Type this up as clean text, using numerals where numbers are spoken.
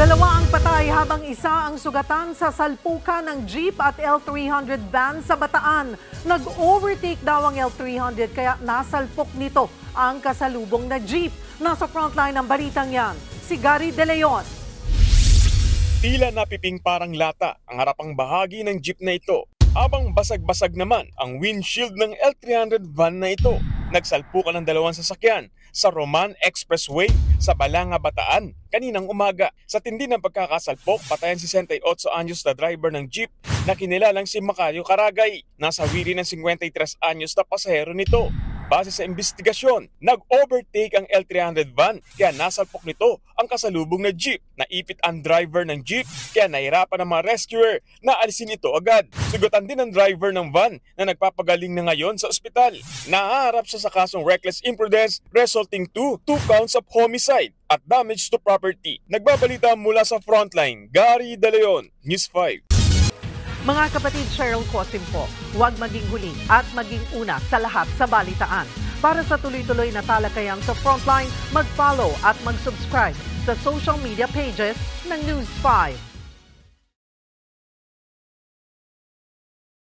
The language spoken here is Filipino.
Dalawa ang patay habang isa ang sugatan sa salpukan ng jeep at L300 van sa Bataan. Nag-overtake daw ang L300 kaya nasalpok nito ang kasalubong na jeep. Nasa frontline ng balitang yan, si Gary De Leon. Tila napiping parang lata ang harapang bahagi ng jeep na ito, habang basag-basag naman ang windshield ng L300 van na ito. Nagsalpukan ng dalawang sasakyan sa Roman Expressway sa Balanga, Bataan kaninang umaga. Sa tindi ng pagkakasalpok, patayan si 68 anyos na driver ng jeep na kinilalang si Macario Caragay. Nasawiri ng 53 anyos na pasahero nito. Base sa investigasyon, nag-overtake ang L300 van kaya nasalpok nito ang kasalubong na jeep. Naipit ang driver ng jeep kaya nahirapan ng mga rescuer na alisin ito agad. Sugatan din ang driver ng van na nagpapagaling na ngayon sa ospital. Nahaharap siya sa kasong reckless imprudence resulting to 2 counts of homicide at damage to property. Nagbabalita mula sa frontline, Gary De Leon, News 5. Mga kapatid, Cheryl Cosim po, huwag maging huli at maging una sa lahat sa balitaan. Para sa tuloy-tuloy na talakayan sa Frontline, mag-follow at mag-subscribe sa social media pages ng News 5.